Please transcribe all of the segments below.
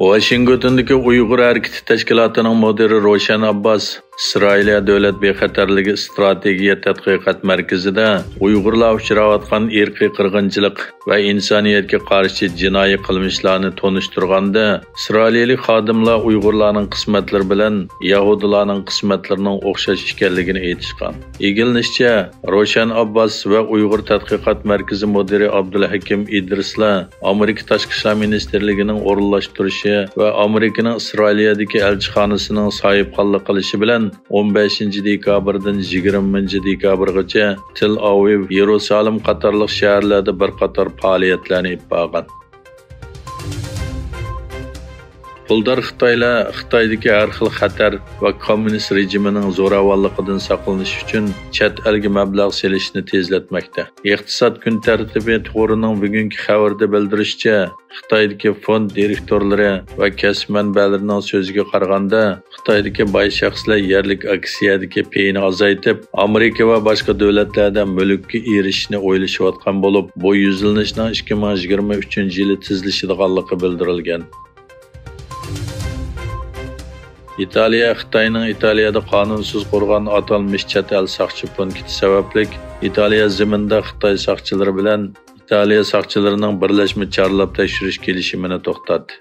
Washingtondagi Uyg'ur harakati tashkilotining mudiri Roshan Abbas İsrail Davlat bexatarligi strategiya tadqiqot markazida Uyg'urlar uchrayotgan irqiy qirg'inchilik va insoniyatga qarshi jinoiy qilmishlarni tonishtirganda İsraillik xodimlar Uyg'urlarning qismatlari bilan Yahudilarning qismatlarining o'xshash ekanligini aytishgan. Egilishicha, Roshan Abbas va Uyg'ur tadqiqot markazi mudiri Abdulhakim Idrislar Amerika tashqi ishlar ministerligining o'rinlashtirishi va Amerikaning İsrailiyadagi elchixonasining sohibxonlik qilishi bilan 15 dekabrdan 20 dekabrgacha Tel Aviv, Yerusalim qatorliq shaharlarda bir qator faoliyatlarni olib borgan. Puldar Xitoydagi har xil xatar va kommunist rejimining zo'ravonligidan saqlanish uchun chet elga mablag' selishni tezlatmoqda. Iqtisod kun tartibi to'g'rining bugungi xabarda bildirishicha, Xitoydagi fond direktorlari va kasb manbalarining so'ziga qaraganda, Xitoydagi boy shaxslar yerlik aksiyadagi payini azaytib, Amerika va boshqa davlatlarda mulkka erishishni o'ylashayotgan bo'lib, bu yuzlanishning 2023-yili tezlashadiganligi bildirilgan. İtaliya Xitoyning Italiyada qonunsuz qurgan atalmış chet el saqchi punkti sababli İtaliya zaminda Xitoy saqchilari bilan İtaliya saqchilarining birlashma chorlab tekshirish kelishimini to'xtatdi.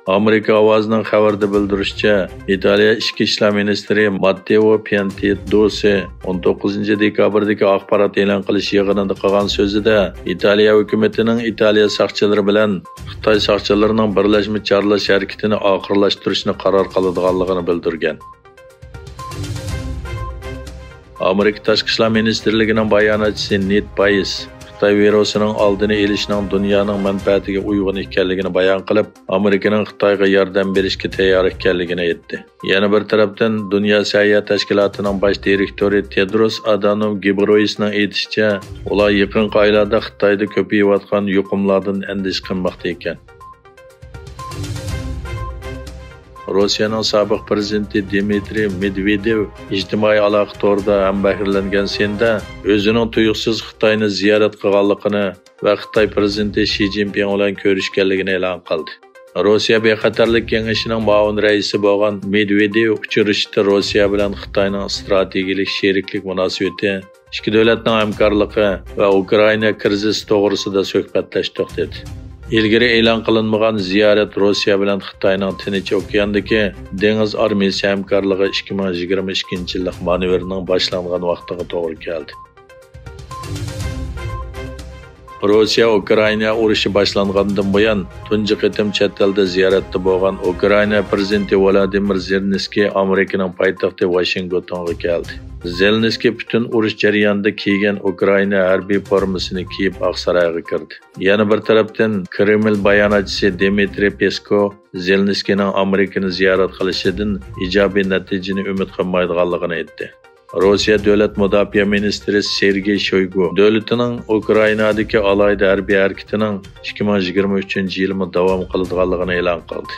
Amerika ovozining xabarda bildirishicha, Italiya Ichki ishlar ministri Matteo Piantedosi 19 dekabrdagi axborot e'lon qilish yig'inida qilgan so'zida Italiya hukumatining Italiya saqchilari bilan Xitoy saqchilarining birlashma chorlash harakatini oxirlashtirishni qaror qiladiganligini bildirgan. Amerika tashqi ishlar ministerligining bayonotchisi Ned Price Xitoy virusining oldini olishning dunyoning manfaatiga uyg'un ekanligini bayon qilib, Amerikaning Xitoyga yordam berishga tayyor ekanligini aytdi. Yana bir tarafdan Dunyo sog'liqlik tashkilotining bosh direktori Tedros Adhanom Ghebreyesusning aytishicha, ular yaqin oylarda Xitoyda ko'payayotgan yuqumlardan andish qilmoqda ekan. Rossiyaning sobiq prezidenti Dmitriy Medvedev ijtimoiy aloqa to'rida ham bahrilangan senda o'zining tuyuqsiz Xitoyni ziyorat qilganligini va Xitoy prezidenti Xi Jinping bilan ko'rishganligini e'lon qildi. Rossiya bexatarlik kengashining muavin raisi bo'lgan Medvedev uchrashishda Rossiya bilan Xitoyning strategik sheriklik munosabati, ikki davlatning hamkorligi va Ukraina krizisi to'g'risida suhbatlashdik dedi. İlgari e'lon qilinmagan ziyorat Rossiya bilan Xitoyning Tinch okeandagi dengiz armiyasi hamkorligi 2022-yillik manevrning boshlangan vaqtiga to'g'ri keldi. Rossiya Ukraina urushi boshlangandan buyon tunji qitim chet elda ziyoratda bo'lgan Ukraina prezidenti Vladimir Zelenskiy Amerikaning poytaxti Washingtonga keldi. Zelenskiy butun urush jarayonida kiygan Ukraina harbiy formasini kiyib Oqsaroyga kirdi. Yana bir tarafdan Kreml bayonotchisi Dmitriy Peskov Zelenskiyning Amerikani ziyorat qilishidan ijobiy natijani umid qilmaydiganligini aytdi. Rossiya davlat mudofaa ministri Sergey Shoygu davlatining Ukrainadagi alayda harbiy harakatining 2023-yilda davom qiladiganligini e'lon qildi.